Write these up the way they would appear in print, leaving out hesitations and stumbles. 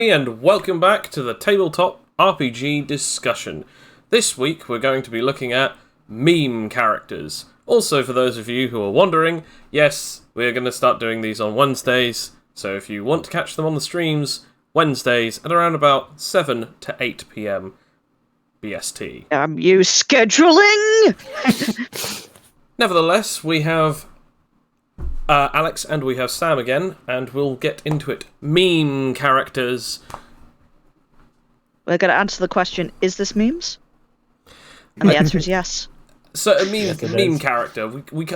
And welcome back to the Tabletop RPG Discussion. This week we're going to be looking at meme characters. Also, for those of you who are wondering, yes, we're going to start doing these on Wednesdays, so if you want to catch them on the streams, Wednesdays at around about 7 to 8 PM BST. You scheduling? Nevertheless, we have Alex and we have Sam again, and we'll get into it. Meme characters. We're going to answer the question, is this memes? And the answer is yes. So a meme character, we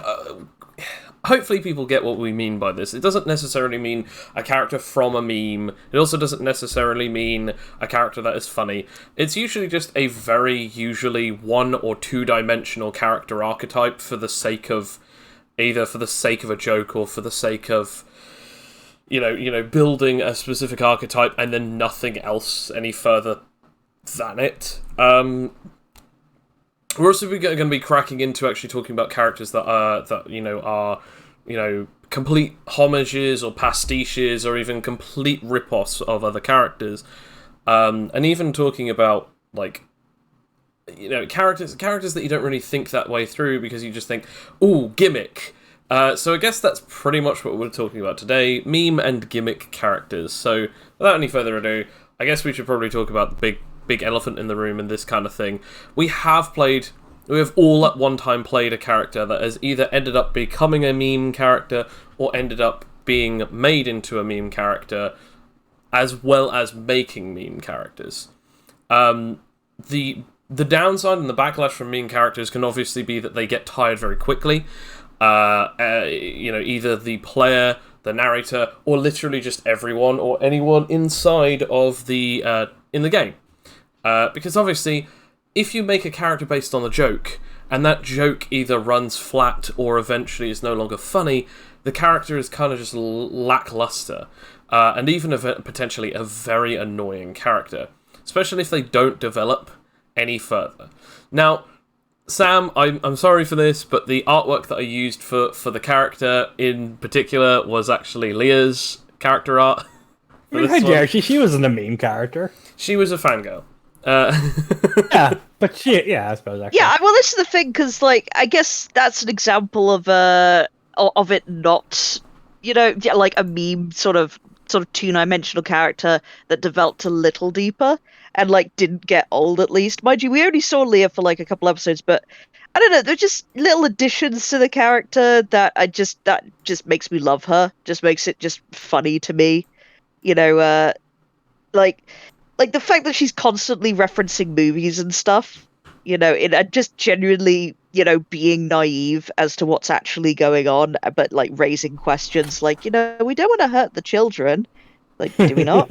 hopefully people get what we mean by this. It doesn't necessarily mean a character from a meme. It also doesn't necessarily mean a character that is funny. It's usually just a usually one or two dimensional character archetype for the sake of either for the sake of a joke or for the sake of building a specific archetype and then nothing else any further than it. We're also going to be cracking into actually talking about characters that are complete homages or pastiches or even complete rip-offs of other characters, and even talking about characters that you don't really think that way through because you just think, ooh, gimmick. So I guess that's pretty much what we're talking about today, meme and gimmick characters. So without any further ado, I guess we should probably talk about the big elephant in the room and this kind of thing. We have all at one time played a character that has either ended up becoming a meme character or ended up being made into a meme character, as well as making meme characters. The downside and the backlash from meme characters can obviously be that they get tired very quickly. Either the player, the narrator, or literally just everyone or anyone inside of in the game. Because obviously, if you make a character based on a joke, and that joke either runs flat or eventually is no longer funny, the character is kind of just lackluster, and even potentially a very annoying character, especially if they don't develop any further. Now, Sam, I'm sorry for this, but the artwork that I used for the character in particular was actually Leah's character art. She wasn't a meme character. She was a fangirl. Yeah, but I suppose. Actually. Yeah, well, this is the thing, because, I guess that's an example of it not, like a meme sort of two-dimensional character that developed a little deeper and, didn't get old, at least. Mind you, we only saw Leah for, a couple episodes, but I don't know, they're just little additions to the character that just makes me love her, just makes it just funny to me, like the fact that she's constantly referencing movies and stuff, and just genuinely, being naive as to what's actually going on, but raising questions we don't want to hurt the children. Do we not?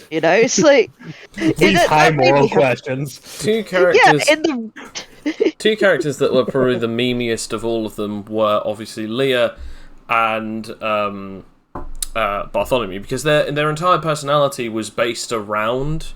It's these high moral questions. Two characters. Yeah, two characters that were probably the memeiest of all of them were obviously Leah and Bartholomew, because their entire personality was based around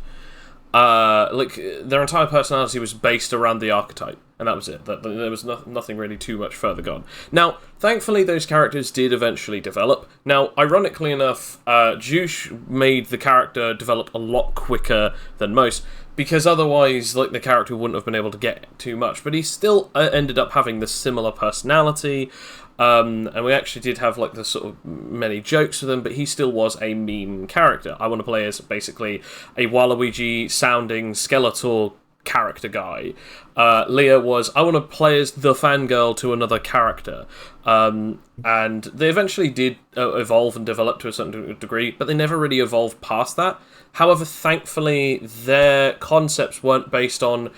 their entire personality was based around the archetype, and that was it. There was nothing really too much further gone. Now, thankfully, those characters did eventually develop. Now, ironically enough, Juice made the character develop a lot quicker than most, because otherwise, the character wouldn't have been able to get too much. But he still ended up having the similar personality. And we actually did have the sort of many jokes with him, but he still was a meme character. I want to play as basically a Waluigi sounding Skeletor character guy. Leah was, I want to play as the fangirl to another character. And they eventually did evolve and develop to a certain degree, but they never really evolved past that. However, thankfully, their concepts weren't based on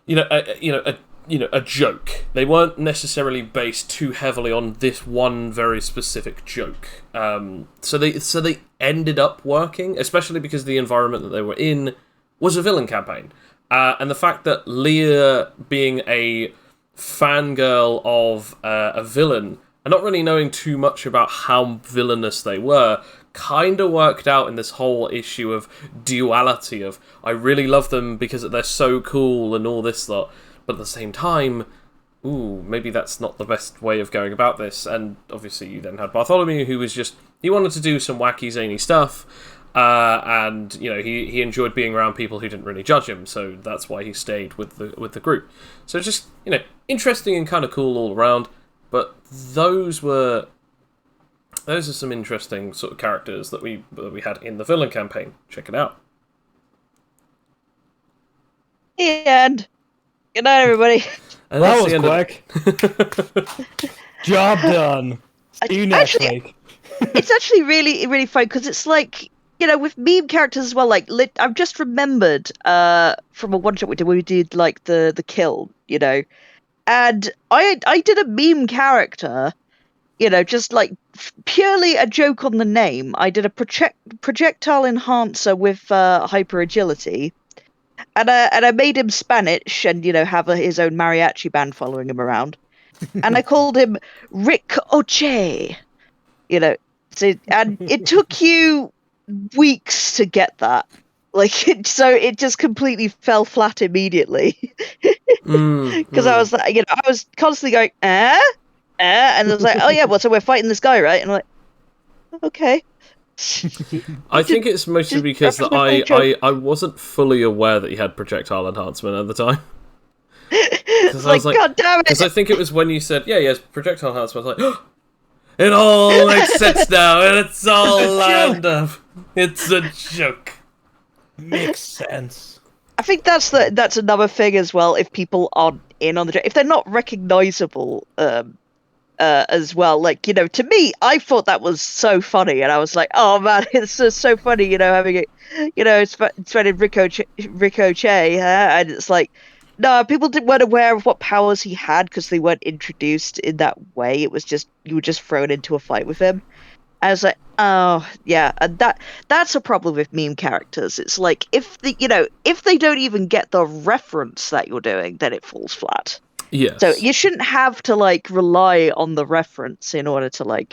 a joke. They weren't necessarily based too heavily on this one very specific joke. So they ended up working, especially because the environment that they were in was a villain campaign. And the fact that Leah being a fangirl of a villain and not really knowing too much about how villainous they were kind of worked out in this whole issue of duality of, I really love them because they're so cool and all this lot, but at the same time, ooh, maybe that's not the best way of going about this. And obviously you then had Bartholomew, who was just, he wanted to do some wacky, zany stuff, and he enjoyed being around people who didn't really judge him, so that's why he stayed with the group. So just interesting and kind of cool all around. But those are some interesting sort of characters that we had in the villain campaign. Check it out. And good night, everybody. And That that's was quick. Job done. See you next week. It's actually really, really fun because it's like, with meme characters as well. Like, I've just remembered from a one shot we did where we did like the kill, and I did a meme character, just like purely a joke on the name. I did a projectile enhancer with hyper agility. And I made him Spanish and, have his own mariachi band following him around. And I called him Rick Oche. So, and it took you weeks to get that. So it just completely fell flat immediately. Because I was like, I was constantly going, and I was like, oh yeah, well, so we're fighting this guy, right? And I'm like, okay. I think it's mostly because that I wasn't fully aware that he had projectile enhancement at the time. It's like, God damn it! Because I think it was when you said, yeah, he has projectile enhancement. I was like, oh, it all makes sense now, and it's all lined up. It's a joke. Makes sense. I think that's another thing as well. If people aren't in on the joke, if they're not recognizable, as well, to me, I thought that was so funny, and I was like, oh man, it's just so funny, having it, it's funny, Ricochet, and it's like, no, people weren't aware of what powers he had because they weren't introduced in that way. It was just, you were just thrown into a fight with him. I was like, oh yeah, and that's a problem with meme characters. It's like, if they don't even get the reference that you're doing, then it falls flat. Yes. So you shouldn't have to rely on the reference in order to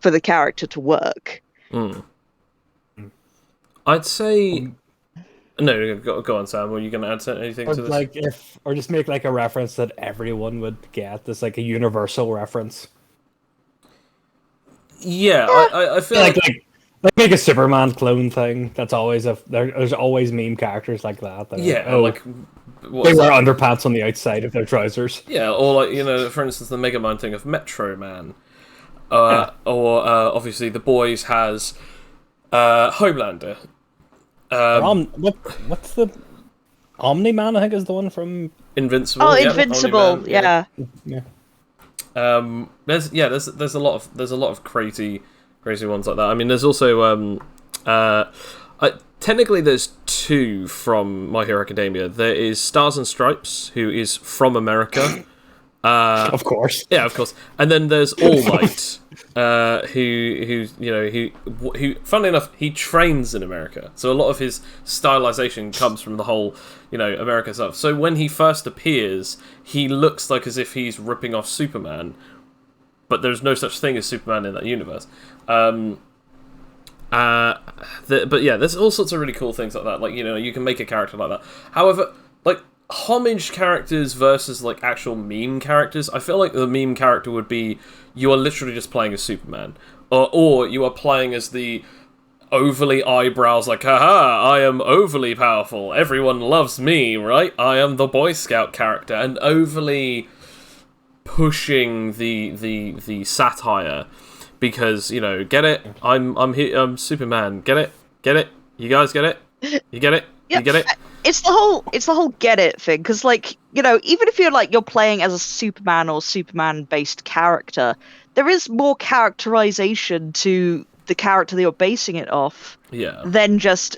for the character to work. I'd say no. Go on, Sam. Were you going to add anything to this? Or just make a reference that everyone would get. That's a universal reference. Yeah, I feel like make a Superman clone thing. That's always there's always meme characters like that. They wear underpants on the outside of their trousers. Yeah, or for instance, the Megamind thing of Metro Man. Or obviously the Boys has Homelander. What's the Omni-Man? I think is the one from Invincible. Oh, yeah, Invincible, yeah. There's a lot of crazy ones like that. I mean, there's also technically there's two from My Hero Academia. There is Stars and Stripes, who is from America. Of course. Yeah, of course. And then there's All Might, who funnily enough, he trains in America. So a lot of his stylization comes from the whole, America stuff. So when he first appears, he looks like as if he's ripping off Superman, but there's no such thing as Superman in that universe. But yeah, there's all sorts of really cool things like that. You can make a character like that. However, homage characters versus actual meme characters, I feel like the meme character would be you are literally just playing as Superman, or you are playing as the overly eyebrows, haha, I am overly powerful, everyone loves me, right? I am the Boy Scout character, and overly pushing the satire. Because, get it? I'm Superman. Get it? You guys get it? You get it? Yeah, you get it? It's the whole get it thing. Because, even if you're playing as a Superman or Superman-based character, there is more characterization to the character that you're basing it off. Yeah. Than just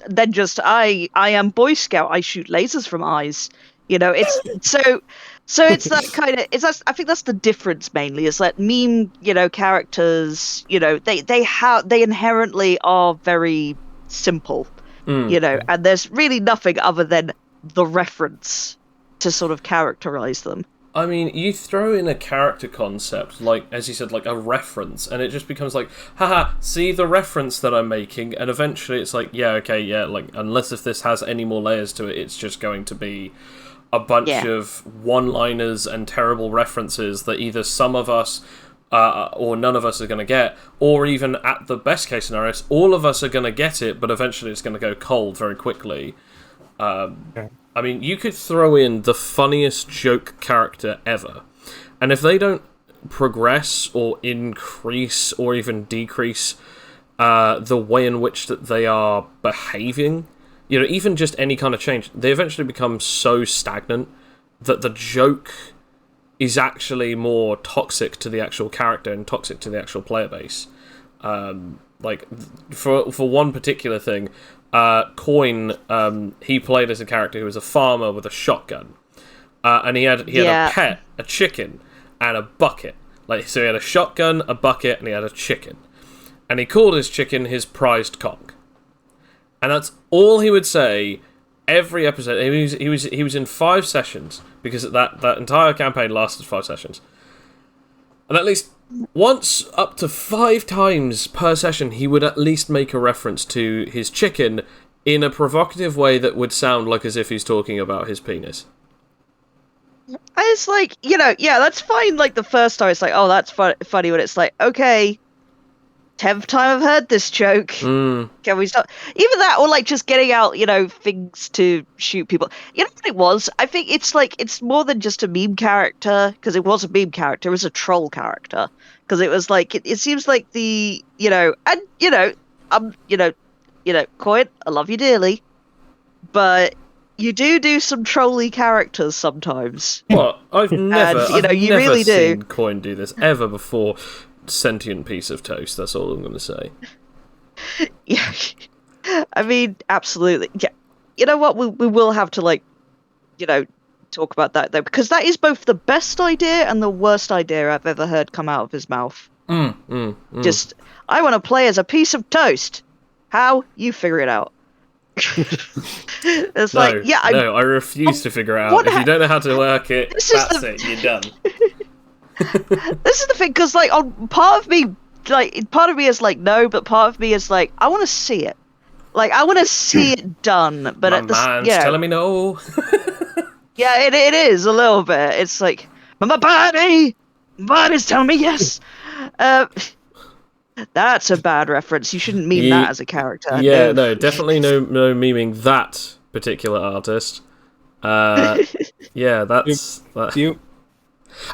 I am Boy Scout. I shoot lasers from eyes. It's so it's that kind of I think that's the difference mainly, is that meme characters they inherently are very simple, and there's really nothing other than the reference to sort of characterize them. I mean, you throw in a character concept, as you said, a reference, and it just becomes haha, see the reference that I'm making, and eventually it's unless if this has any more layers to it, it's just going to be a bunch of one-liners and terrible references that either some of us or none of us are going to get, or even at the best case scenarios, all of us are going to get it, but eventually it's going to go cold very quickly. Okay. I mean, you could throw in the funniest joke character ever, and if they don't progress or increase or even decrease the way in which that they are behaving, even just any kind of change, they eventually become so stagnant that the joke is actually more toxic to the actual character and toxic to the actual player base. Like, for one particular thing, Coin, he played as a character who was a farmer with a shotgun. And he had a pet, a chicken, and a bucket. So he had a shotgun, a bucket, and he had a chicken. And he called his chicken his prized cock. And that's all he would say every episode. He was in 5 sessions, because that entire campaign lasted 5 sessions. And at least once, up to 5 times per session, he would at least make a reference to his chicken in a provocative way that would sound like as if he's talking about his penis. It's like, that's fine. Like, the first time, it's like, oh, that's funny. But it's like, okay, 10th time I've heard this joke. Can we stop? Even that, or like just getting out, things to shoot people. You know what it was? I think it's more than just a meme character, because it was a meme character. It was a troll character, because it was like it seems like the Coin, I love you dearly, but you do some trolly characters sometimes. What? I've never really seen Coin do this ever before. Sentient piece of toast, that's all I'm going to say. Yeah. I mean, absolutely. Yeah. You know what? We will have to, talk about that, though, because that is both the best idea and the worst idea I've ever heard come out of his mouth. Just, I want to play as a piece of toast. How? You figure it out. It's I refuse to figure it out. If you don't know how to work it, that's it, you're done. This is the thing, because part of me is like no, but part of me is like I want to see it. Like, I want to see it done. But man's telling me no. Yeah, it is a little bit. It's like my body's telling me yes. That's a bad reference. You shouldn't meme that as a character. Yeah, no, definitely no memeing that particular artist. Yeah, that's that.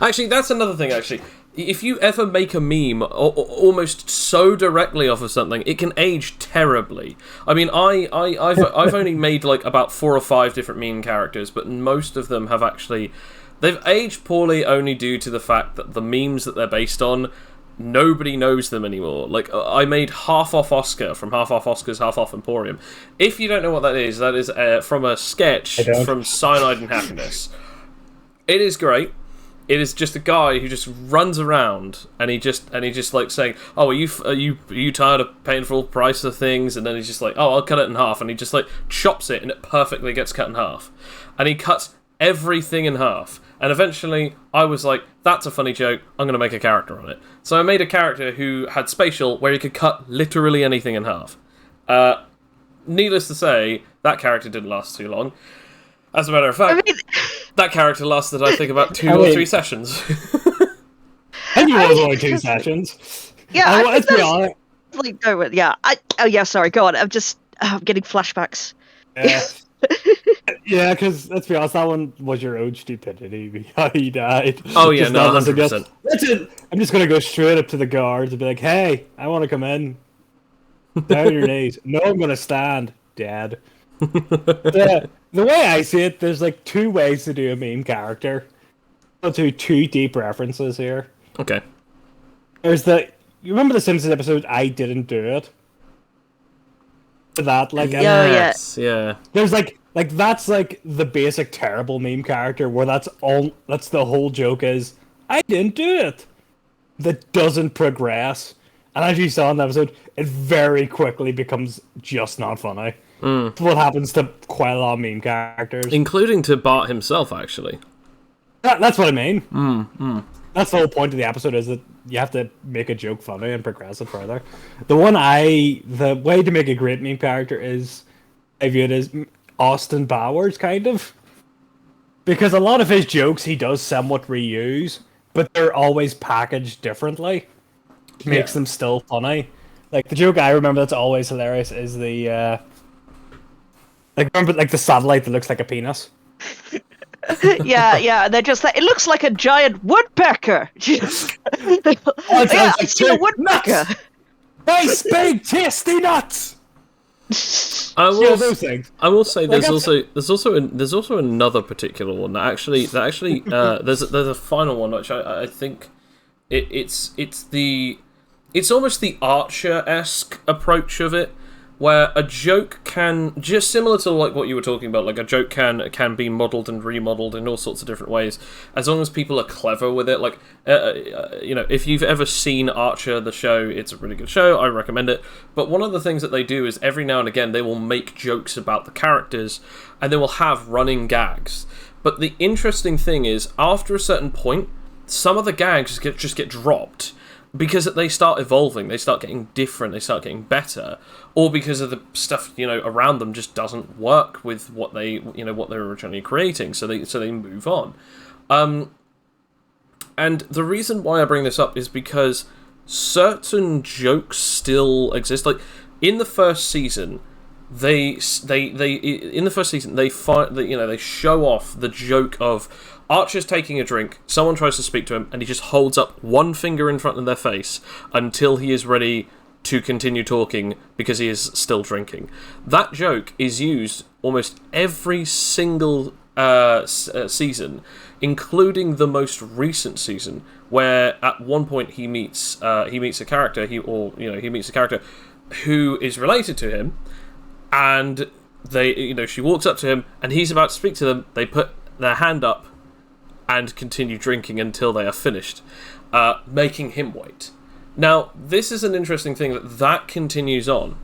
Actually, that's another thing, actually. If you ever make a meme almost so directly off of something, it can age terribly. I mean, I've only made like about 4 or 5 different meme characters, but most of them have actually... They've aged poorly only due to the fact that the memes that they're based on, nobody knows them anymore. Like, I made Half Off Oscar from Half Off Oscar's Half Off Emporium. If you don't know what that is from a sketch from Cyanide and Happiness. It is great. It is just a guy who just runs around and he just like saying, "Oh, are you tired of paying full price of things?" And then he's just like, "Oh, I'll cut it in half," and he just like chops it and it perfectly gets cut in half, and he cuts everything in half. And eventually, I was like, "That's a funny joke. I'm going to make a character on it." So I made a character who had spatial, where he could cut literally anything in half. Needless to say, that character didn't last too long. As a matter of fact, that character lasted, I think, about 2 or 3 sessions. I knew it was only 2 sessions. Yeah, let's be honest. Like, no, yeah. Sorry, go on. I'm getting flashbacks. Yeah. Yeah, because let's be honest, that one was your own stupidity. He died. Oh yeah, no, 100%. That's it. I'm just gonna go straight up to the guards and be like, "Hey, I want to come in." Down your knees. No, I'm gonna stand, Dad. The way I see it, there's like 2 ways to do a meme character. I'll do 2 deep references here. Okay. There's you remember the Simpsons episode "I Didn't Do It"? That yes, yeah. There's like that's like the basic terrible meme character where that's the whole joke is I didn't do it. That doesn't progress. And as you saw in the episode, it very quickly becomes just not funny. That's what happens to quite a lot of meme characters. Including to Bart himself, actually. That's what I mean. That's the whole point of the episode, is that you have to make a joke funny and progress it further. The way to make a great meme character is, I view it as Austin Powers, kind of. Because a lot of his jokes he does somewhat reuse, but they're always packaged differently. Makes Yeah. them still funny. Like the joke I remember that's always hilarious is the remember like the satellite that looks like a penis. Yeah, and they're just like, it looks like a giant woodpecker. I see a woodpecker. Nice big tasty nuts. I Yeah, will. those things. I will say Like, there's also another particular one that actually there's a final one which I think it's almost the Archer-esque approach of it, where a joke can, just similar to like what you were talking about, like a joke can be modeled and remodeled in all sorts of different ways, as long as people are clever with it. Like, if you've ever seen Archer, the show, it's a really good show, I recommend it. But one of the things that they do is every now and again they will make jokes about the characters, and they will have running gags. But the interesting thing is, after a certain point, some of the gags just get dropped, because they start evolving, they start getting different, they start getting better, or because of the stuff around them just doesn't work with what they what they're originally creating, so they move on. And the reason why I bring this up is because certain jokes still exist. Like in the first season, they show off the joke of Archer's taking a drink, someone tries to speak to him, and he just holds up one finger in front of their face until he is ready to continue talking because he is still drinking. That joke is used almost every single season, including the most recent season, where at one point he meets a character, he meets a character who is related to him, and she walks up to him, and he's about to speak to them. They put their hand up and continue drinking until they are finished, making him wait. Now, this is an interesting thing that continues on,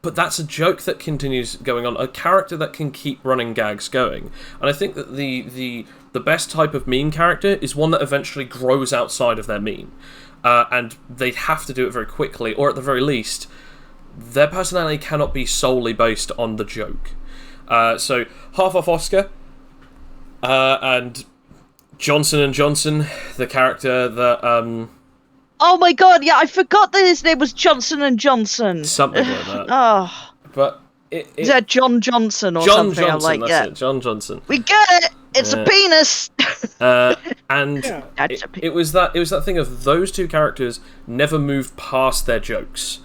but that's a joke that continues going on, a character that can keep running gags going. And I think that the best type of meme character is one that eventually grows outside of their meme, and they have to do it very quickly, or at the very least, their personality cannot be solely based on the joke. So, half off Oscar, and Johnson & Johnson, the character that Oh my god, yeah, I forgot that his name was Johnson & Johnson. something like that. Oh, But is that John Johnson or John something? Johnson, I'm like, that's yeah, it, John Johnson. we get it. It's a penis. And That's a it was that thing of those two characters never moved past their jokes.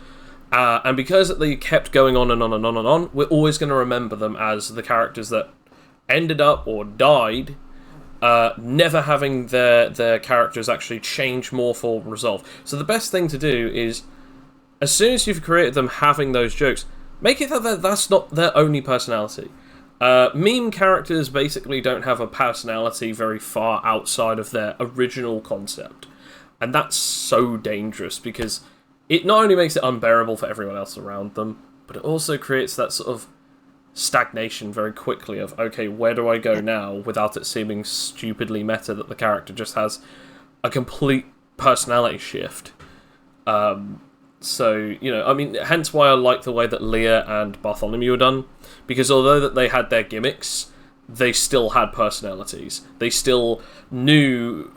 And because they kept going on and on and on and on, we're always going to remember them as the characters that ended up or died, never having their characters actually change, morph, or resolve. So the best thing to do is, as soon as you've created them having those jokes, make it that that's not their only personality. Meme characters basically don't have a personality very far outside of their original concept. And that's so dangerous, because it not only makes it unbearable for everyone else around them, but it also creates that sort of stagnation very quickly of, okay, where do I go now, without it seeming stupidly meta that the character just has a complete personality shift. So, hence why I like the way that Leah and Bartholomew are done, because although that they had their gimmicks, they still had personalities. They still knew,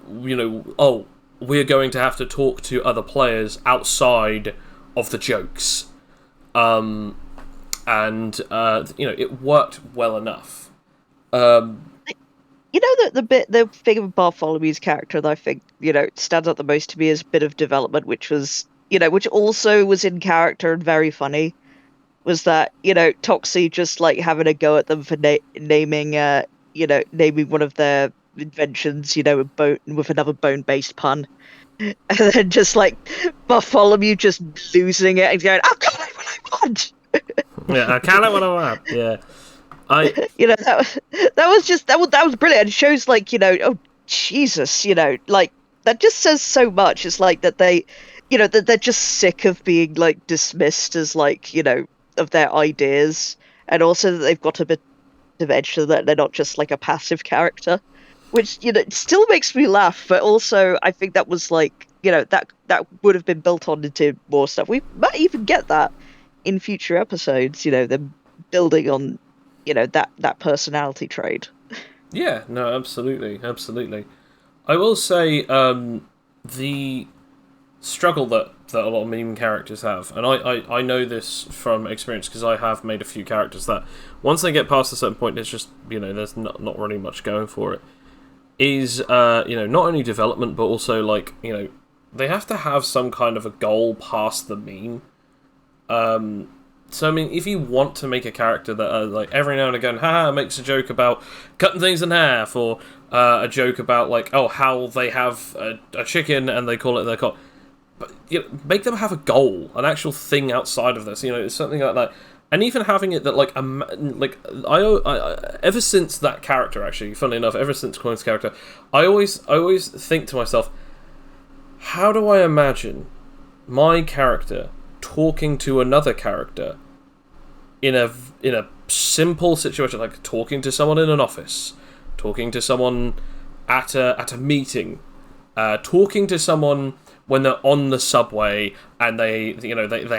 oh, we're going to have to talk to other players outside of the jokes. It worked well enough. The thing of Bartholomew's character that I think, stands out the most to me is a bit of development, which was, which also was in character and very funny, was that, Toxie just, like, having a go at them for naming one of their inventions, with another bone-based pun. And then just, like, Bartholomew just losing it and going, I'll call it what I want! Yeah, I can't what I want. Yeah. That was brilliant. It shows, like, oh Jesus, like, that just says so much. It's like that that they're just sick of being, like, dismissed as, like, of their ideas, and also that they've got a bit of edge, so that they're not just like a passive character, which it still makes me laugh. But also, I think that was like that would have been built on into more stuff. We might even get that in future episodes. Them building on that personality trait. Yeah, no, absolutely. I will say the struggle that a lot of meme characters have, and I know this from experience because I have made a few characters that once they get past a certain point, it's just, there's not really much going for it. Is not only development but also like they have to have some kind of a goal past the meme. So I mean, if you want to make a character that like every now and again, haha, makes a joke about cutting things in half, or a joke about like, oh, how they have a chicken and they call it their cock. But make them have a goal, an actual thing outside of this. It's something like that. And even having it that I ever since that character, actually, funnily enough, ever since Coin's character, I always think to myself, how do I imagine my character talking to another character in a simple situation, like talking to someone in an office, talking to someone at a meeting, talking to someone when they're on the subway and they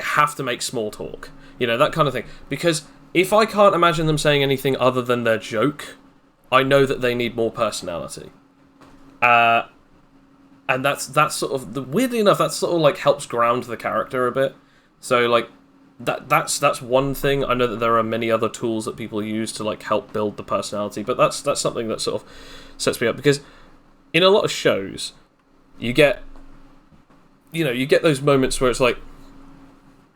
have to make small talk, that kind of thing. Because if I can't imagine them saying anything other than their joke, I know that they need more personality. And that's sort of weirdly enough, that sort of like helps ground the character a bit. So like that's one thing. I know that there are many other tools that people use to like help build the personality, but that's something that sort of sets me up, because in a lot of shows you get those moments where it's like,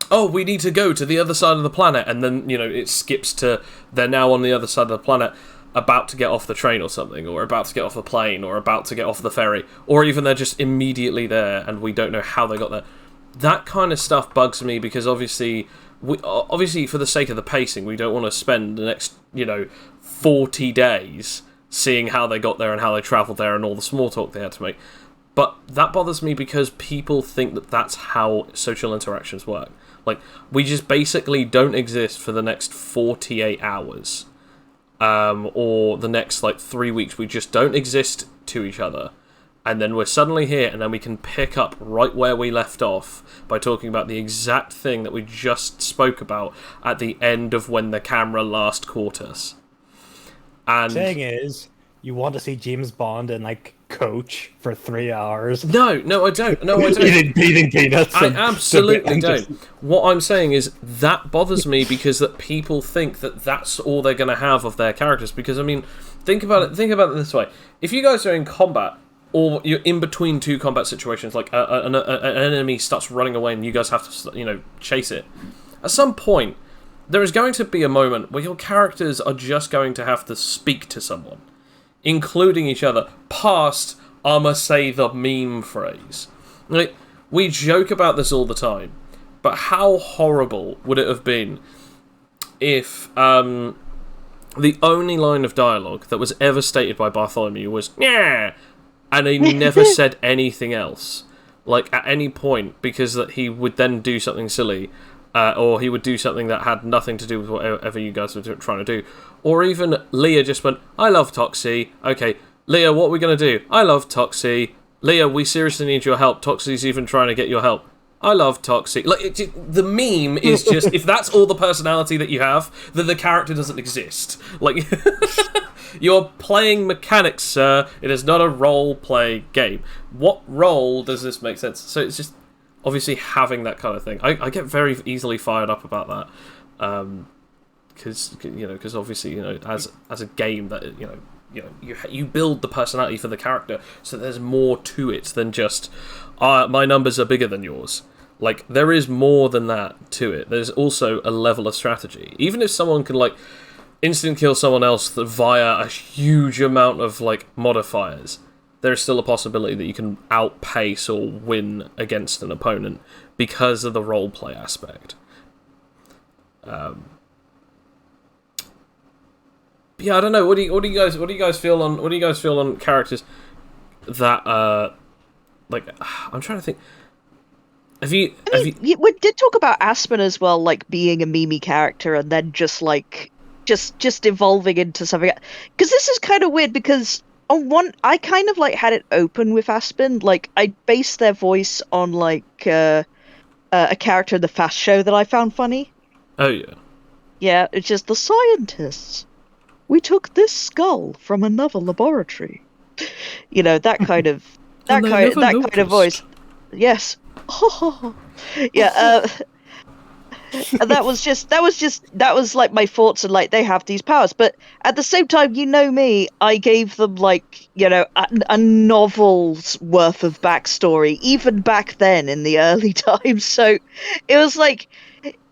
oh, we need to go to the other side of the planet, and then it skips to they're now on the other side of the planet, about to get off the train or something, or about to get off the plane, or about to get off the ferry, or even they're just immediately there and we don't know how they got there. That kind of stuff bugs me, because obviously for the sake of the pacing, we don't want to spend the next 40 days seeing how they got there and how they travelled there and all the small talk they had to make. But that bothers me because people think that that's how social interactions work. Like, we just basically don't exist for the next 48 hours. Or the next, 3 weeks. We just don't exist to each other. And then we're suddenly here, and then we can pick up right where we left off by talking about the exact thing that we just spoke about at the end of when the camera last caught us. And the thing is, you want to see James Bond and Coach for 3 hours. No, I don't. No, I don't. Eating peanuts. I absolutely don't. What I'm saying is that bothers me, because that people think that that's all they're going to have of their characters. Because I mean, think about it this way: if you guys are in combat, or you're in between two combat situations, like an enemy starts running away and you guys have to chase it, at some point there is going to be a moment where your characters are just going to have to speak to someone, including each other, past, I'ma say the meme phrase. Like, we joke about this all the time, but how horrible would it have been if the only line of dialogue that was ever stated by Bartholomew was, yeah, and he never said anything else, at any point, because that he would then do something silly, or he would do something that had nothing to do with whatever you guys were trying to do. Or even Leah just went, I love Toxie. Okay, Leah, what are we going to do? I love Toxie. Leah, we seriously need your help. Toxie's even trying to get your help. I love Toxie. The meme is just, if that's all the personality that you have, then the character doesn't exist. You're playing mechanics, sir. It is not a role-play game. What role does this make sense? So it's just, obviously, having that kind of thing. I get very easily fired up about that. Because obviously, as a game that you build the personality for the character, so there's more to it than just my numbers are bigger than yours. There is more than that to it. There's also a level of strategy. Even if someone can instant kill someone else via a huge amount of modifiers, there's still a possibility that you can outpace or win against an opponent because of the roleplay aspect. Yeah, I don't know. What do you guys feel on characters that I'm trying to think. We did talk about Aspen as well, being a Mimi character and then just evolving into something. Because this is kind of weird, because on one, I kind of had it open with Aspen. I based their voice on a character in the Fast Show that I found funny. Oh yeah. Yeah, it's just the scientists. We took this skull from another laboratory. You know, that kind of And they never that kind of voice. noticed. Yes. Yeah. And that was like my thoughts, and like they have these powers, but at the same time, you know me, I gave them like, you know, a novel's worth of backstory even back then in the early times. So it was like,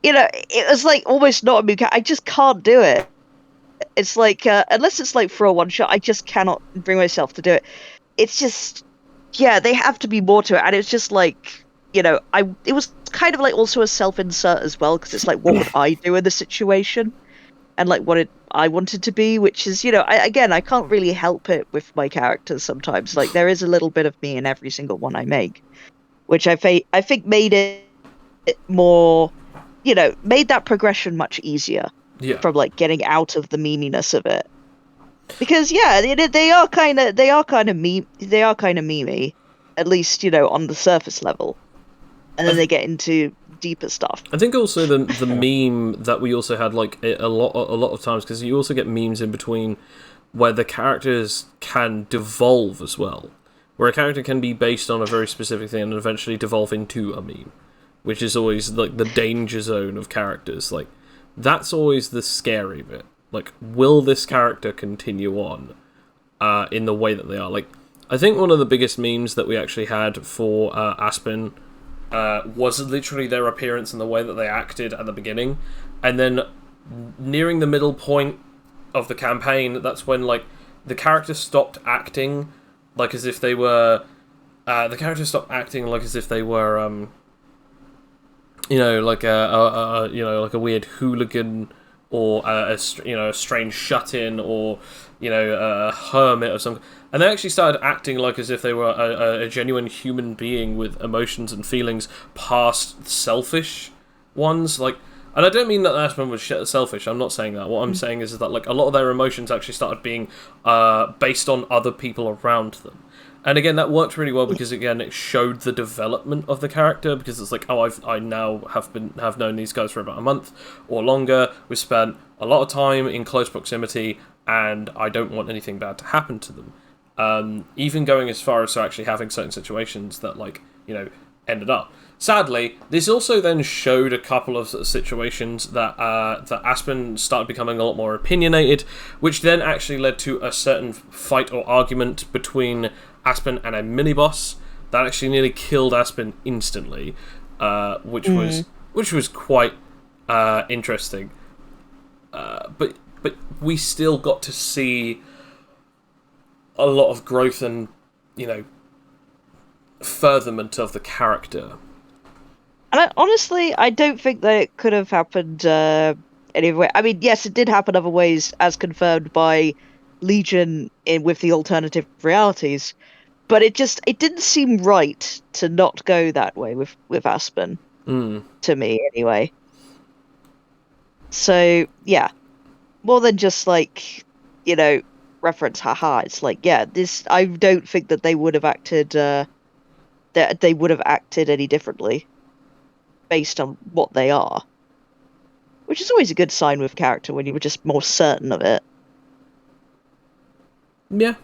you know, it was like almost not a new I just can't do it. It's like unless it's like for a one shot, I just cannot bring myself to do it. It's just, yeah, they have to be more to it, and it's just like, you know, it was kind of like also a self-insert as well, because it's like, what would I do in the situation, and like I wanted to be, which is, you know, I can't really help it with my characters sometimes. Like there is a little bit of me in every single one I make, which I think made it more, you know, made that progression much easier Yeah. from like getting out of the meminess of it. Because yeah, they are kind of memey, at least, you know, on the surface level, and then they get into deeper stuff. I think also the meme that we also had like a lot of times, because you also get memes in between where the characters can devolve as well, where a character can be based on a very specific thing and eventually devolve into a meme, which is always like the danger zone of characters. Like that's always the scary bit. Like, will this character continue on in the way that they are? Like, I think one of the biggest memes that we actually had for Aspen was literally their appearance and the way that they acted at the beginning. And then, nearing the middle point of the campaign, that's when, like, the character stopped acting like as if they were... you know, like like a weird hooligan, or a strange shut-in, or a hermit or something, and they actually started acting like as if they were a genuine human being with emotions and feelings past selfish ones. Like, and I don't mean that Aspen was selfish. I'm not saying that. What I'm saying is that like a lot of their emotions actually started being based on other people around them. And again, that worked really well because again, it showed the development of the character, because it's like, oh, I now have known these guys for about a month or longer. We spent a lot of time in close proximity, and I don't want anything bad to happen to them. Even going as far as to actually having certain situations that ended up. Sadly, this also then showed a couple of situations that that Aspen started becoming a lot more opinionated, which then actually led to a certain fight or argument between Aspen and a mini-boss that actually nearly killed Aspen instantly, which was quite interesting. But we still got to see a lot of growth and, furtherment of the character. And honestly, I don't think that it could have happened any other way. I mean, yes, it did happen other ways, as confirmed by Legion with the alternative realities, but it didn't seem right to not go that way with Aspen, to me anyway. So yeah, more than just like, reference, haha. It's like, yeah, this. I don't think that they would have acted any differently based on what they are, which is always a good sign with character when you were just more certain of it. Yeah,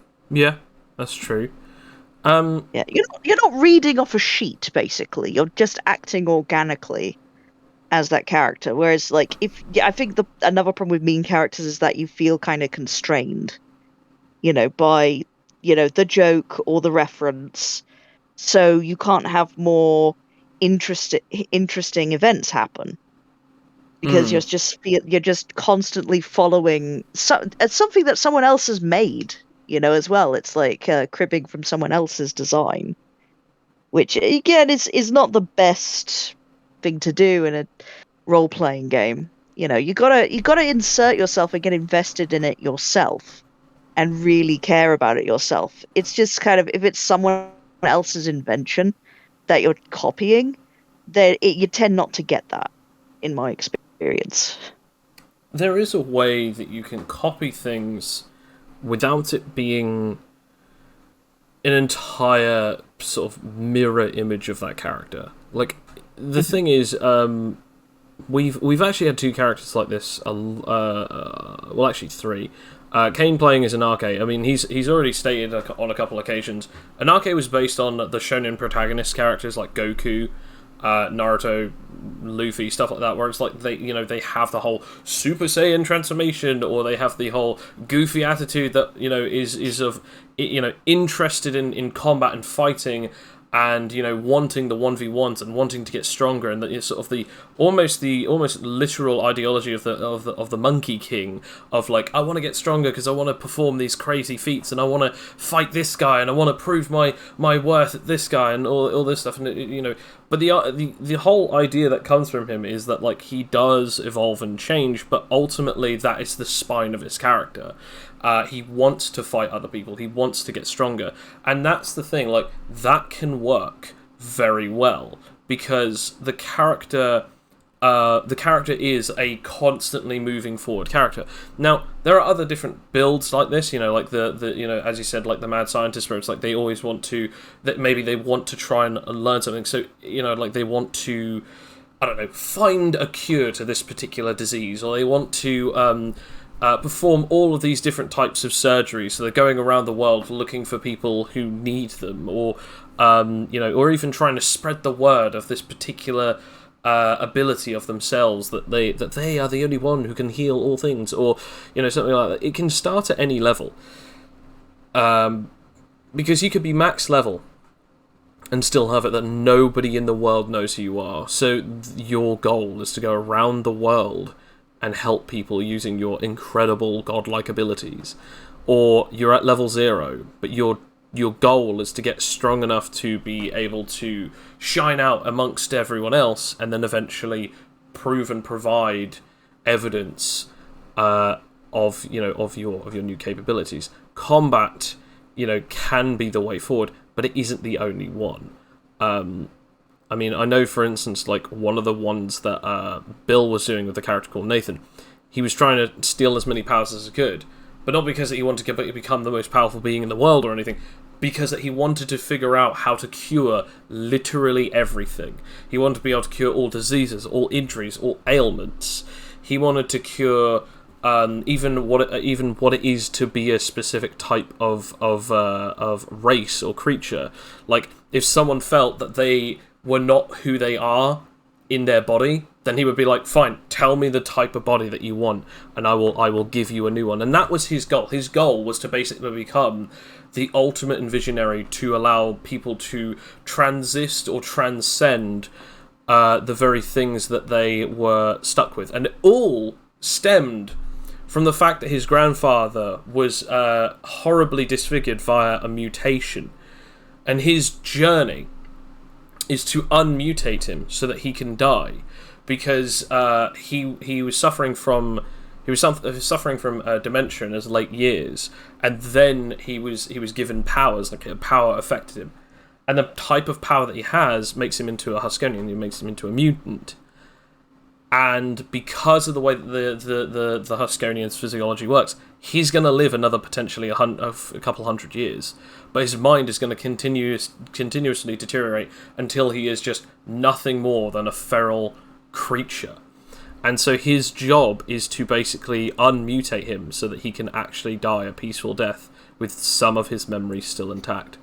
that's true. Yeah, you're not reading off a sheet, basically. You're just acting organically as that character. Whereas, like, I think another problem with mean characters is that you feel kind of constrained, by, the joke or the reference, so you can't have more interesting events happen because you're just constantly following something that someone else has made. As well. It's like cribbing from someone else's design, which again is not the best thing to do in a role-playing game. You gotta insert yourself and get invested in it yourself, and really care about it yourself. It's just kind of, if it's someone else's invention that you're copying, then you tend not to get that, in my experience. There is a way that you can copy things without it being an entire sort of mirror image of that character. Like, the thing is, we've actually had two characters like this. Well, actually three. Kane playing as Anake. I mean, he's already stated on a couple occasions. Anake was based on the shonen protagonist characters like Goku, Naruto, Luffy, stuff like that, where it's like they have the whole Super Saiyan transformation, or they have the whole goofy attitude that is of interested in combat and fighting, and wanting the 1v1s and wanting to get stronger, and the sort of the almost literal ideology of the Monkey King, of like, I want to get stronger because I want to perform these crazy feats, and I want to fight this guy, and I want to prove my worth at this guy, and all this stuff, and but the whole idea that comes from him is that like he does evolve and change, but ultimately that is the spine of his character. He wants to fight other people. He wants to get stronger. And that's the thing, like, that can work very well, because the character is a constantly moving forward character. Now, there are other different builds like this, like the as you said, like the mad scientist, where it's like they always want to, that maybe they want to try and learn something. So, like they want to, I don't know, find a cure to this particular disease, or they want to, perform all of these different types of surgery, so they're going around the world looking for people who need them, or or even trying to spread the word of this particular ability of themselves, that they are the only one who can heal all things, or something like that. It can start at any level, because you could be max level and still have it that nobody in the world knows who you are. So your goal is to go around the world and help people using your incredible godlike abilities. Or you're at level 0, but your goal is to get strong enough to be able to shine out amongst everyone else, and then eventually prove and provide evidence of your new capabilities. Combat, can be the way forward, but it isn't the only one. I mean, I know, for instance, like, one of the ones that Bill was doing with the character called Nathan, he was trying to steal as many powers as he could, but not because he wanted to become the most powerful being in the world or anything, because that he wanted to figure out how to cure literally everything. He wanted to be able to cure all diseases, all injuries, all ailments. He wanted to cure even what it is to be a specific type of race or creature. Like, if someone felt that they were not who they are in their body, then he would be like, fine, tell me the type of body that you want, and I will give you a new one. And that was his goal. His goal was to basically become the ultimate and visionary, to allow people to transist or transcend the very things that they were stuck with. And it all stemmed from the fact that his grandfather was horribly disfigured via a mutation. And his journey is to unmutate him so that he can die, because he was suffering from dementia in his late years, and then he was given powers, like a power affected him, and the type of power that he has makes him into a Huskonian. It makes him into a mutant, and because of the way that the Huskonian's physiology works, he's going to live another potentially a couple hundred years. But his mind is going to continuously deteriorate until he is just nothing more than a feral creature. And so his job is to basically unmutate him so that he can actually die a peaceful death with some of his memories still intact.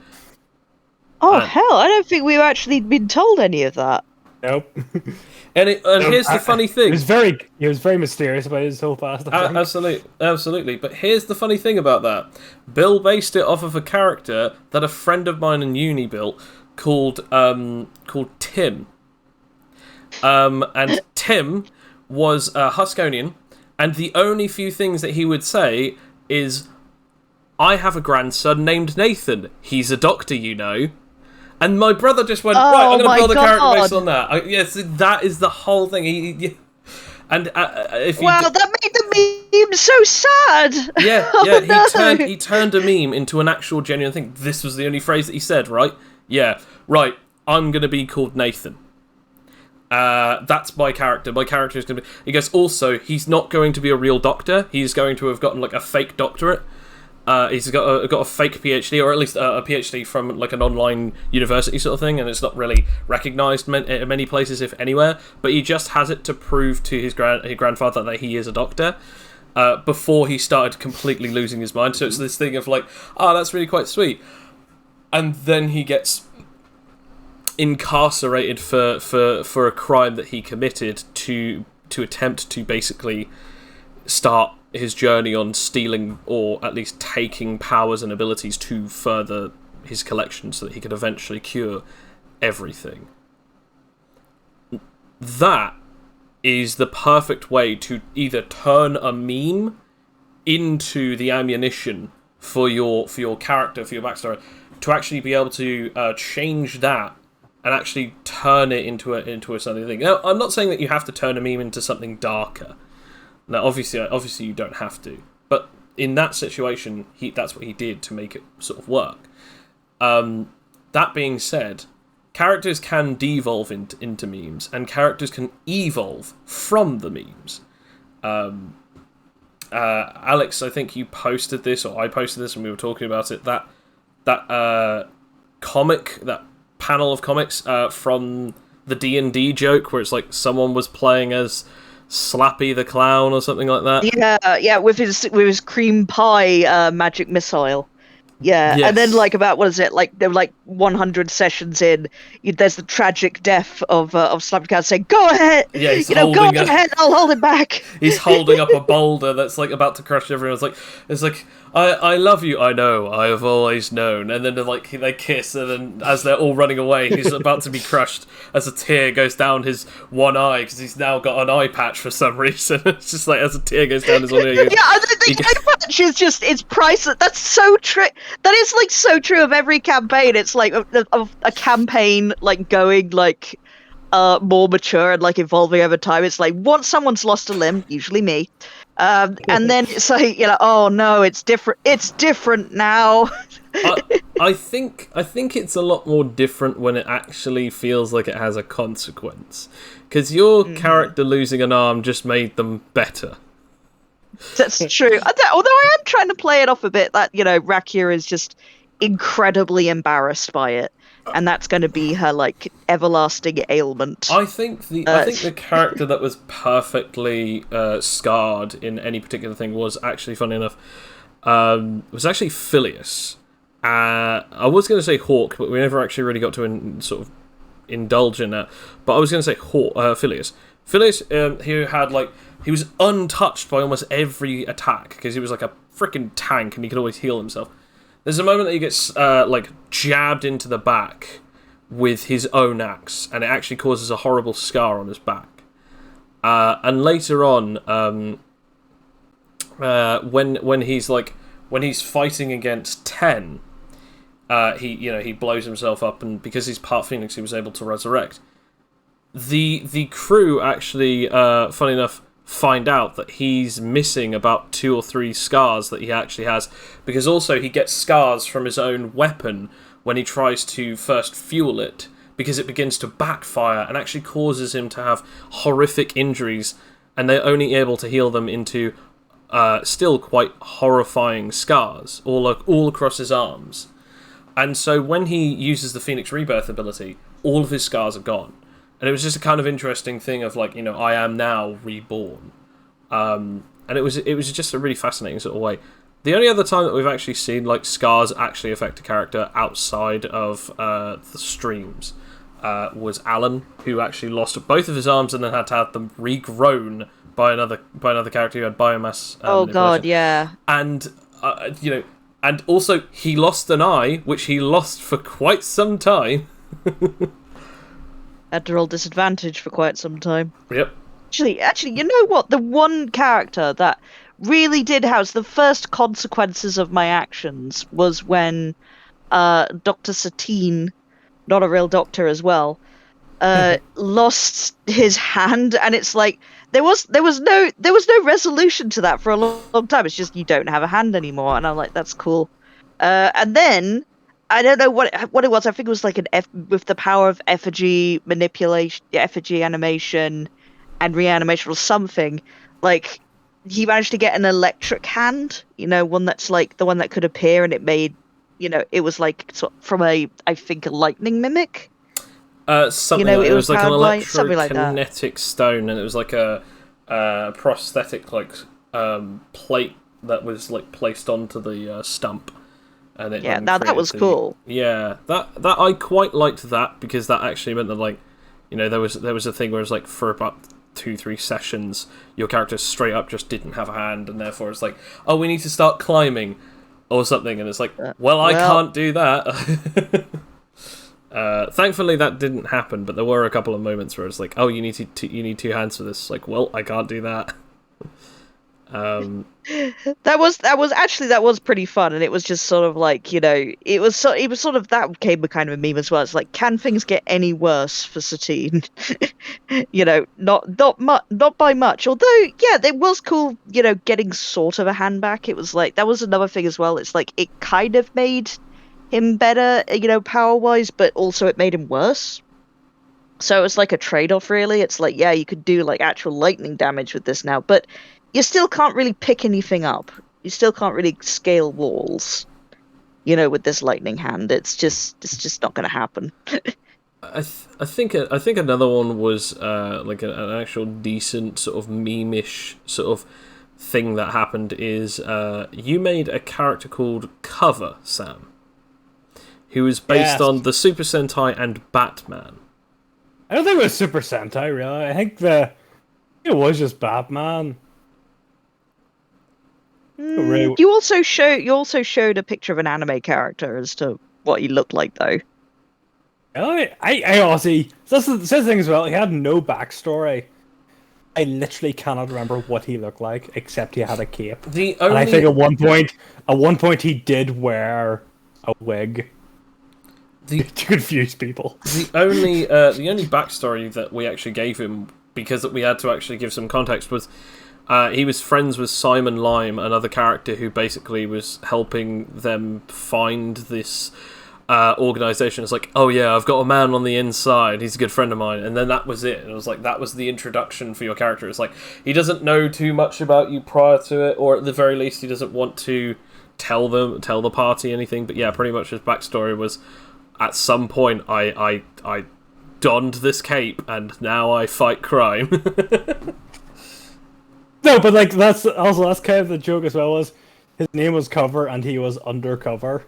Oh, hell, I don't think we've actually been told any of that. Nope. And here's the funny thing. He was very mysterious about his whole past. Absolutely. But here's the funny thing about that. Bill based it off of a character that a friend of mine in uni built called Tim. And Tim was a Huskonian, and the only few things that he would say is, I have a grandson named Nathan. He's a doctor, And my brother just went, right, I'm going to build a character based on that. Yes, that is the whole thing. And if you that made the meme so sad. Yeah. He turned a meme into an actual genuine thing. This was the only phrase that he said, right? Yeah, right. I'm going to be called Nathan. That's my character. My character is going to be... He goes, also, he's not going to be a real doctor. He's going to have gotten, like, a fake doctorate. He's got a fake PhD, or at least a PhD from like an online university sort of thing, and it's not really recognised in many places, if anywhere. But he just has it to prove to his grandfather that he is a doctor. Before he started completely losing his mind, so it's this thing of like, oh, that's really quite sweet, and then he gets incarcerated for a crime that he committed to attempt to basically start his journey on stealing, or at least taking, powers and abilities to further his collection so that he could eventually cure everything. That is the perfect way to either turn a meme into the ammunition for your character, for your backstory, to actually be able to change that and actually turn it into a something thing. Now, I'm not saying that you have to turn a meme into something darker. Now, obviously, you don't have to. But in that situation, that's what he did to make it sort of work. That being said, characters can devolve into memes, and characters can evolve from the memes. Alex, I think you posted this, or I posted this when we were talking about it. That comic, that panel of comics from the D&D joke, where it's like someone was playing as Slappy the Clown or something like that. Yeah, with his cream pie magic missile. Yeah, Yes. And then like about what is it? Like there were like 100 sessions in. There's the tragic death of Slappy the Clown saying, "Go ahead, Yeah, he's go holding ahead, I'll hold it back." He's holding up a boulder that's like about to crush everyone. It's like I love you. I know. I have always known. And then they kiss, and then as they're all running away, he's about to be crushed as a tear goes down his one eye because he's now got an eye patch for some reason. It's just like as a tear goes down his one eye. Yeah, I think the eye patch is just it's priceless. That's so true. That is like so true of every campaign. It's like of a campaign like going like more mature and like evolving over time. It's like once someone's lost a limb, usually me. And then it's like, oh no, it's different. It's different now. I think it's a lot more different when it actually feels like it has a consequence. Because your character losing an arm just made them better. That's true. Although I am trying to play it off a bit that, Rakia is just incredibly embarrassed by it. And that's going to be her, like, everlasting ailment. I think the character that was perfectly scarred in any particular thing was actually, funny enough, was actually Phileas. I was going to say Hawk, but we never actually really got to sort of indulge in that. But I was going to say Phileas. Phileas, who had, like, he was untouched by almost every attack, because he was like a freaking tank and he could always heal himself. There's a moment that he gets, jabbed into the back with his own axe, and it actually causes a horrible scar on his back. And later on, when he's fighting against Ten, he blows himself up, and because he's part Phoenix, he was able to resurrect. The crew actually, funny enough, find out that he's missing about 2 or 3 scars that he actually has, because also he gets scars from his own weapon when he tries to first fuel it, because it begins to backfire and actually causes him to have horrific injuries, and they're only able to heal them into still quite horrifying scars all across his arms. And so when he uses the Phoenix Rebirth ability, all of his scars are gone. And it was just a kind of interesting thing of like, I am now reborn. And it was just a really fascinating sort of way. The only other time that we've actually seen like scars actually affect a character outside of the streams was Alan, who actually lost both of his arms and then had to have them regrown by another character who had biomass. Oh god, yeah. And and also he lost an eye, which he lost for quite some time. Had to roll disadvantage for quite some time. Yep. Actually, you know what? The one character that really did have the first consequences of my actions was when Dr. Satine, not a real doctor as well, lost his hand, and it's like there was no resolution to that for a long time. It's just you don't have a hand anymore, and I'm like, that's cool. And then I don't know what it was. I think it was like with the power of effigy manipulation, effigy animation, and reanimation or something. Like he managed to get an electric hand, one that's like the one that could appear, and it made, it was like from I think a lightning mimic. Something it was like an powered by something like that. electrokinetic stone, and it was like a prosthetic plate that was like placed onto the stump, and it that was cool. Yeah, that I quite liked that, because that actually meant that there was a thing where it's like for about 2-3 sessions your character straight up just didn't have a hand, and therefore it's like, oh, we need to start climbing or something, and it's like, I can't do that. Thankfully that didn't happen, but there were a couple of moments where it's like, oh, you need two hands for this. Like, well, I can't do that. That was pretty fun, and it was just sort of like, it was sort of, that became a kind of a meme as well. It's like, can things get any worse for Satine? Not by much. Although, yeah, it was cool, getting sort of a hand back. It was like, that was another thing as well. It's like, it kind of made him better, power wise, but also it made him worse. So it was like a trade-off, really. It's like, yeah, you could do like actual lightning damage with this now, but you still can't really pick anything up. You still can't really scale walls, with this lightning hand. It's just not going to happen. I think another one was like an actual decent sort of meme-ish sort of thing that happened is you made a character called Cover, Sam, who is based on the Super Sentai and Batman. I don't think it was Super Sentai, really. I think it was just Batman. You also showed a picture of an anime character as to what he looked like, though. I honestly, that's the thing as well. He had no backstory. I literally cannot remember what he looked like, except he had a cape. And I think at one point he did wear a wig to confuse people. The only backstory that we actually gave him, because we had to actually give some context, was he was friends with Simon Lime, another character who basically was helping them find this organization. It's like, oh yeah, I've got a man on the inside, he's a good friend of mine, and then that was it. And it was like, that was the introduction for your character. It's like, he doesn't know too much about you prior to it, or at the very least he doesn't want to tell the party anything. But yeah, pretty much his backstory was, at some point I donned this cape and now I fight crime. No, but like that's kind of the joke as well, was his name was Cover and he was undercover.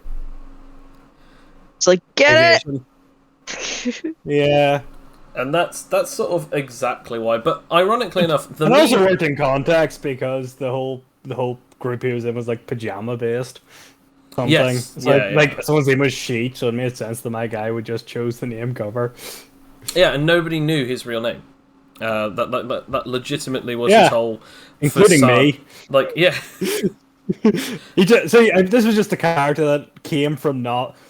It's like, get it. Yeah. And that's sort of exactly why. But ironically enough, it also worked in context because the whole group he was in was like pajama based. Something. Yes. Like someone's name was Sheet, so it made sense that my guy would just chose the name Cover. Yeah, and nobody knew his real name. That legitimately was his whole including facade. Me. Like, yeah. This was just a character that came from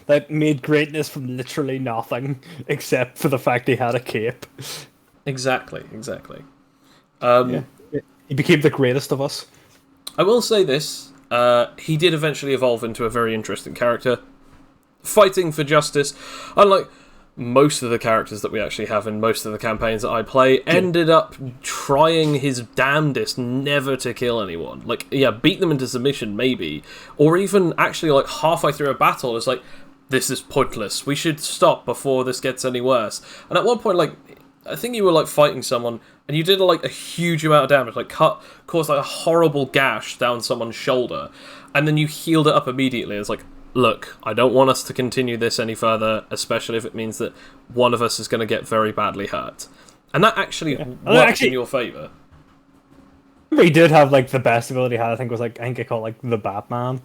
that made greatness from literally nothing, except for the fact he had a cape. Exactly. He became the greatest of us. I will say this. He did eventually evolve into a very interesting character, fighting for justice. Unlike most of the characters that we actually have in most of the campaigns that I play, ended up trying his damnedest never to kill anyone. Like, yeah, beat them into submission, maybe. Or even actually, like, halfway through a battle, it's like, this is pointless. We should stop before this gets any worse. And at one point, like, I think you were, like, fighting someone, and you did, like, a huge amount of damage. Like, caused, like, a horrible gash down someone's shoulder. And then you healed it up immediately. It's like, look, I don't want us to continue this any further, especially if it means that one of us is going to get very badly hurt. And that actually worked in your favour. He did have, like, the best ability he had, I think it called, like, the Batman.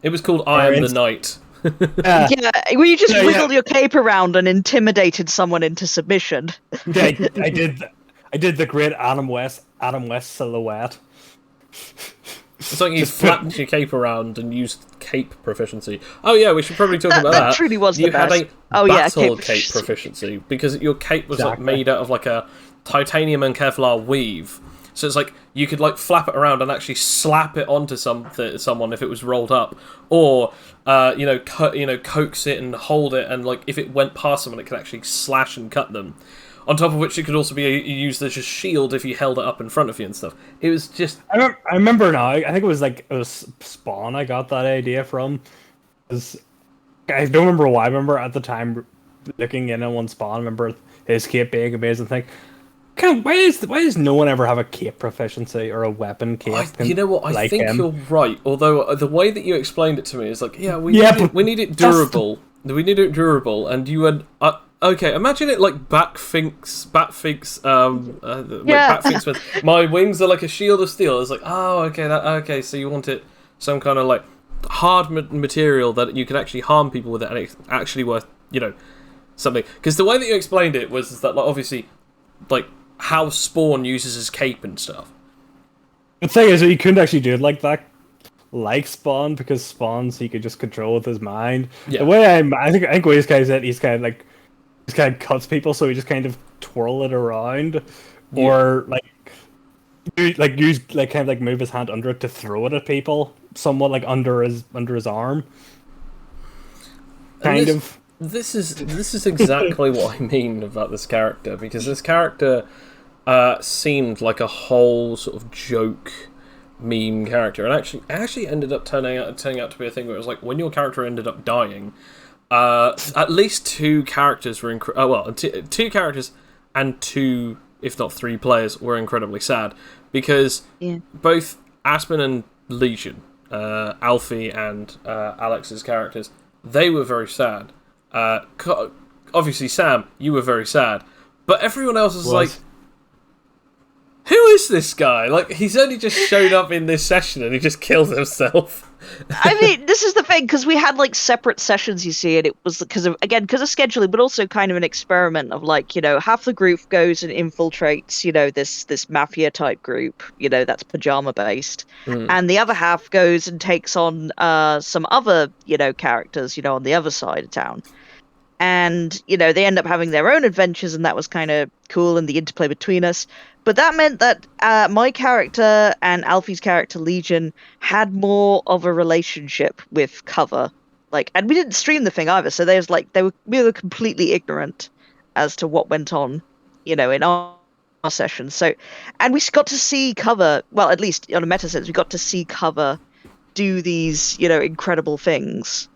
It was called I Am the Knight. Yeah, where you just wiggled your cape around and intimidated someone into submission. Yeah, I did the great Adam West silhouette. It's like you flapped your cape around and used cape proficiency. Oh yeah, we should probably talk about that. That truly was the best. You had a battle cape proficiency, because your cape was like made out of like a titanium and Kevlar weave. So it's like you could like flap it around and actually slap it onto someone if it was rolled up, or coax it and hold it, and like if it went past someone, it could actually slash and cut them. On top of which, it could also be used as a shield if you held it up in front of you and stuff. It was just... I remember now. I think it was Spawn I got that idea from. I don't remember why. I remember at the time looking in on Spawn. I remember his cape being amazing. Think, why does no one ever have a cape proficiency or a weapon cape? You know what? I think you're right. Although the way that you explained it to me is like, we need it durable. We need it durable, and you had okay. Imagine it like Batfinks. Batfinks with my wings are like a shield of steel. It's like, oh, okay, so you want it some kind of like hard material that you can actually harm people with it, and it's actually worth something. Because the way that you explained it was that like obviously like how Spawn uses his cape and stuff. The thing is that you couldn't actually do it like that. Like Spawn, because Spawn's he could just control with his mind. Yeah. The way I think what this guy's at, he's kind of cuts people, so he just kind of twirl it around, or move his hand under it to throw it at people, somewhat like under his arm. This is exactly what I mean about this character, because this character seemed like a whole sort of joke meme character, and actually ended up turning out to be a thing where it was like when your character ended up dying, at least two characters were two characters and two, if not three players were incredibly sad, because both Aspen and Legion, Alfie and Alex's characters, they were very sad. Obviously Sam, you were very sad, but everyone else was like, who is this guy? Like, he's only just showed up in this session and he just killed himself. I mean, this is the thing, because we had, like, separate sessions, you see, and it was because of scheduling, but also kind of an experiment of, like, half the group goes and infiltrates, this mafia-type group, that's pajama-based, and the other half goes and takes on some other, characters, on the other side of town. And, they end up having their own adventures, and that was kind of cool, and the interplay between us. But that meant that my character and Alfie's character, Legion, had more of a relationship with cover. And we didn't stream the thing either, so we were completely ignorant as to what went on, in our sessions. So, and we got to see cover, well, at least on a meta sense, we got to see cover do these, incredible things.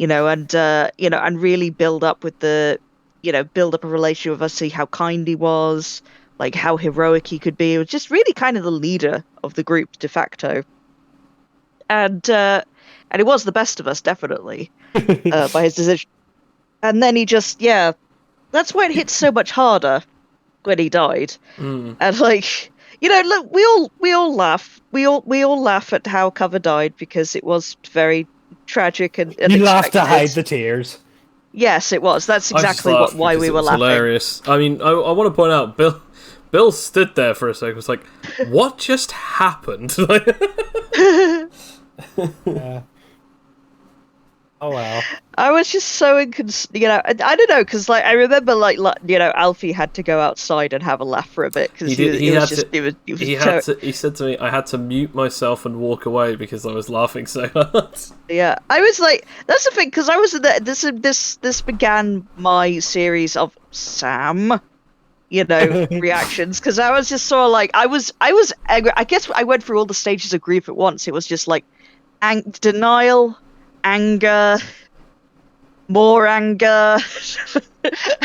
And really build up with build up a relationship with us, see how kind he was, like how heroic he could be. It was just really kind of the leader of the group de facto. And it was the best of us, definitely, by his decision. And then he just, that's why it hits so much harder when he died. And look, we all laugh. We all laugh at how Cover died, because it was very tragic and you laugh to hide the tears. Yes, it was. That's exactly why we were laughing. Hilarious. I mean, I want to point out, Bill stood there for a second. Was like, "What just happened?" Oh wow. I was just so I don't know, because I remember Alfie had to go outside and have a laugh for a bit, because he said to me, I had to mute myself and walk away because I was laughing so hard. Yeah, I was like, that's the thing, because I was this began my series of Sam, reactions, because I was just sort of like, I was angry. I guess I went through all the stages of grief at once. It was just like denial, anger, more anger,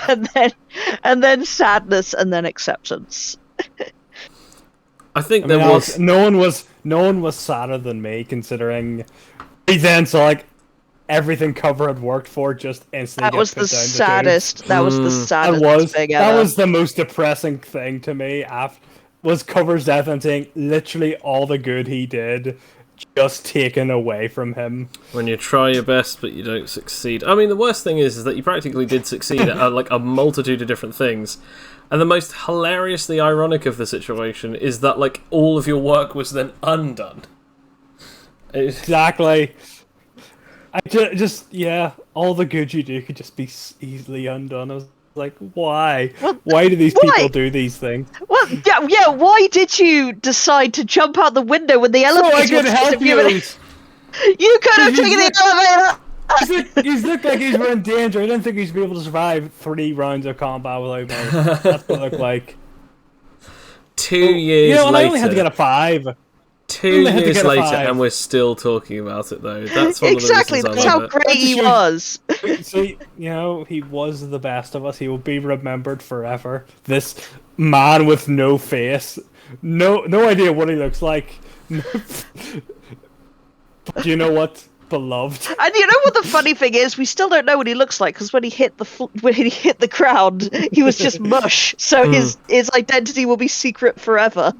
and then sadness, and then acceptance. I think no one was sadder than me, considering he then saw everything Cover had worked for just instantly. That was the saddest. That was the saddest thing ever. That was the most depressing thing to me. Was Cover's death, and seeing literally all the good he did just taken away from him. When you try your best but you don't succeed. I mean, the worst thing is that you practically did succeed at a multitude of different things. And the most hilariously ironic of the situation is that all of your work was then undone. Exactly. All the good you do could just be easily undone. I was like, why? Why do these people do these things? Well, yeah. Why did you decide to jump out the window when the elevator? So I could help you. You could have taken the elevator He's looked like he's in danger. I don't think he's be able to survive 3 rounds of combat without me. That's what it looked like. 2 years later. I only had to get a 5. 2 years later, and we're still talking about it though. That's one exactly. Of the That's how great he was. So he was the best of us. He will be remembered forever. This man with no face, no idea what he looks like. But you know what? Beloved. And you know what the funny thing is? We still don't know what he looks like because when he hit the ground, he was just mush. So his identity will be secret forever.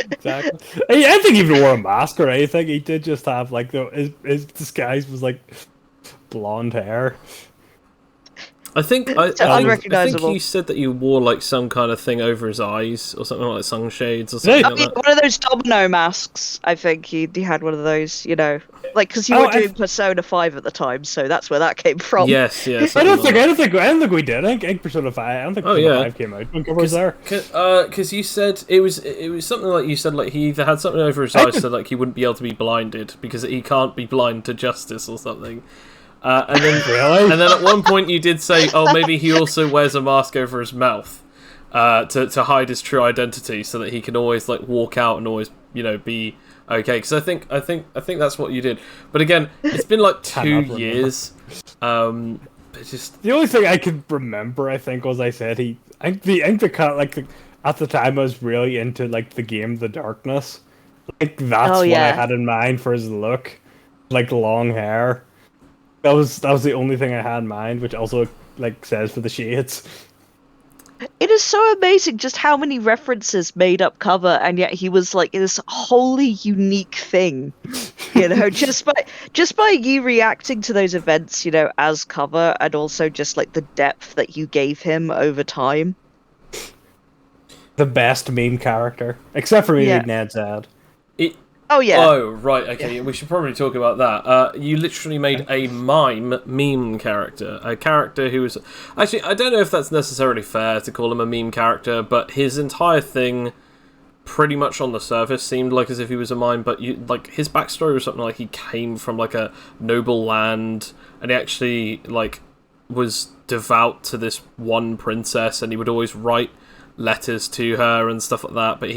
Exactly. I think he even wore a mask or anything. He did just have like his disguise was like blonde hair. I think unrecognizable. he said that you wore like some kind of thing over his eyes or something like sunshades or something like that. One of those domino masks. I think he had one of those. You know, like because you were doing Persona 5 at the time, so that's where that came from. Yes. I don't think we did. I think Persona 5. I don't think Persona 5 came out when Cooper was there. Because you said it was something like you said like he either had something over his eyes so like he wouldn't be able to be blinded because he can't be blind to justice or something. And then at one point you did say, oh, maybe he also wears a mask over his mouth to hide his true identity, so that he can always like walk out and always be okay. Because I think that's what you did. But again, it's been like 2 years. Just the only thing I can remember, I think, was I said at the time I was really into like the game The Darkness. Like that's what I had in mind for his look, like long hair. That was the only thing I had in mind, which also like says for the shades. It is so amazing just how many references made up cover, and yet he was like this wholly unique thing. Just by you reacting to those events, as cover, and also just like the depth that you gave him over time. The best meme character, except for maybe Ned's ad. Oh, yeah. Oh, right, okay, we should probably talk about that. You literally made a meme character. A character who was... Actually, I don't know if that's necessarily fair to call him a meme character, but his entire thing, pretty much on the surface, seemed like as if he was a mime, but his backstory was something like he came from, like, a noble land, and he actually, like, was devout to this one princess, and he would always write letters to her and stuff like that, but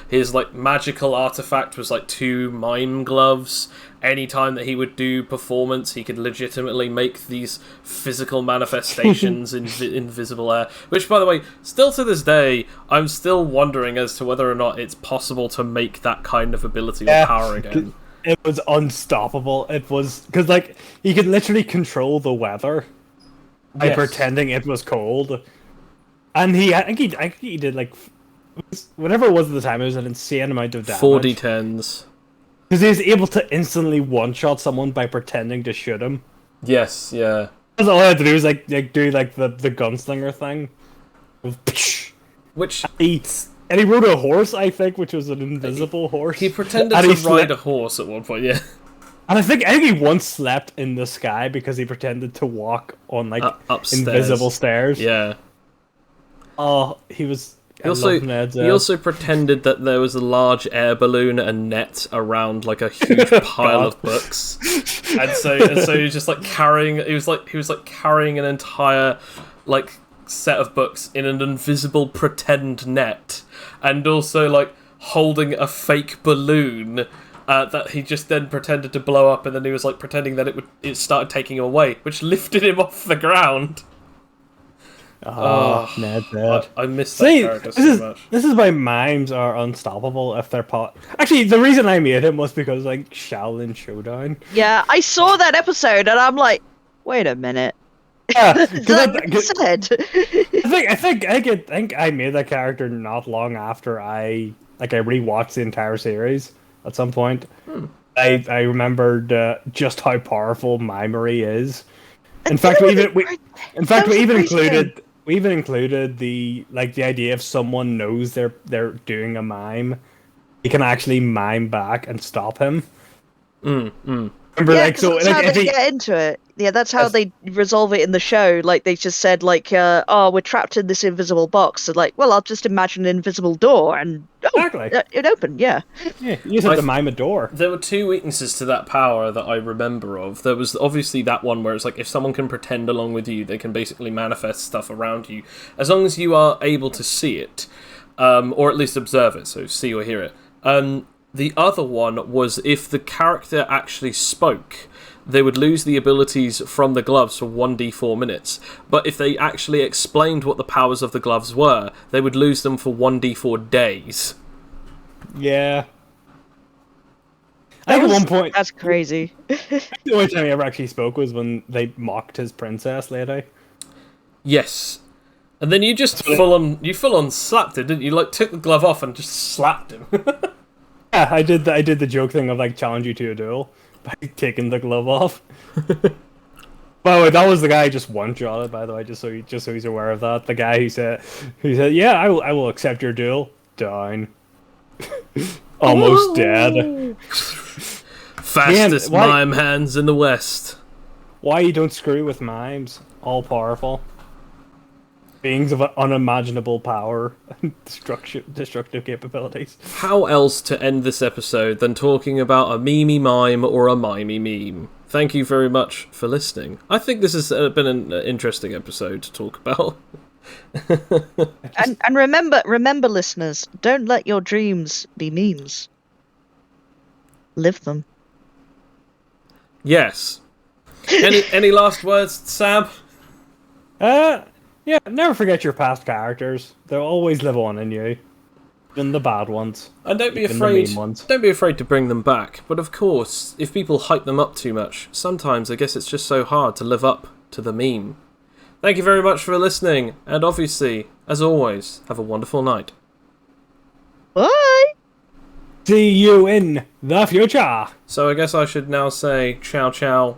his like magical artifact was like 2 mime gloves. Anytime that he would do performance, he could legitimately make these physical manifestations in invisible air, which, by the way, still to this day, I'm still wondering as to whether or not it's possible to make that kind of ability or power again. It was unstoppable. It was because like he could literally control the weather by pretending it was cold. And I think he did like whatever it was at the time. It was an insane amount of damage. 4d10s. Because he was able to instantly one-shot someone by pretending to shoot him. Yes, yeah. That's all I had to do was like do like the gunslinger thing. Which and he rode a horse, I think, which was an invisible horse. He pretended to ride a horse at one point, yeah. And I think he once slept in the sky because he pretended to walk on like invisible stairs. Yeah. Oh, he was. He also pretended that there was a large air balloon and net around like a huge pile of books, and so he was just like carrying. He was like carrying an entire like set of books in an invisible pretend net, and also like holding a fake balloon that he just then pretended to blow up, and then he was like pretending that it started taking him away, which lifted him off the ground. Ned. I miss that character so much. This is why mimes are unstoppable if they're Actually, the reason I made him was because like Shaolin Showdown. Yeah, I saw that episode and I'm like, wait a minute. Yeah, I think I made that character not long after I rewatched the entire series at some point. I remembered just how powerful mimery is. In fact, we even included the idea if someone knows they're doing a mime, you can actually mime back and stop him. Because Remember, Yeah, like, 'cause so that's like, how if they he, get into it. Yeah, that's how Yes. they resolve it in the show. Like they just said, like, "Oh, we're trapped in this invisible box." So, like, well, I'll just imagine an invisible door, and exactly, it opened. Yeah. yeah, you just have to mime a door. There were two weaknesses to that power that I remember of. There was obviously that one where it's like if someone can pretend along with you, they can basically manifest stuff around you, as long as you are able to see it, or at least observe it, so see or hear it. The other one was if the character actually spoke, they would lose the abilities from the gloves for 1d4 minutes. But if they actually explained what the powers of the gloves were, they would lose them for 1d4 days. Yeah. I think at one point, That's crazy. the only time he ever actually spoke was when they mocked his princess lady. Yes. And then you just full on slapped it, didn't you? Like took the glove off and just slapped him. Yeah, I did the joke thing of like challenge you to a duel by taking the glove off. By the way, that was the guy who just one-shotted, by the way, just so he's aware of that. The guy who said, "Yeah, I will accept your duel." Down. Almost dead. Fastest Man, mime hands in the West. Why you don't screw with mimes? All powerful. Beings of unimaginable power and destructive capabilities. How else to end this episode than talking about a memey mime or a mimey meme? Thank you very much for listening. I think this has been an interesting episode to talk about. And remember, listeners, don't let your dreams be memes. Live them. Yes. Any last words, Sam? Yeah, never forget your past characters. They'll always live on in you. Even the bad ones. And don't be Even the afraid. mean ones. Don't be afraid to bring them back. But of course, if people hype them up too much, sometimes I guess it's just so hard to live up to the meme. Thank you very much for listening, and obviously, as always, have a wonderful night. Bye. See you in the future. So I guess I should now say ciao ciao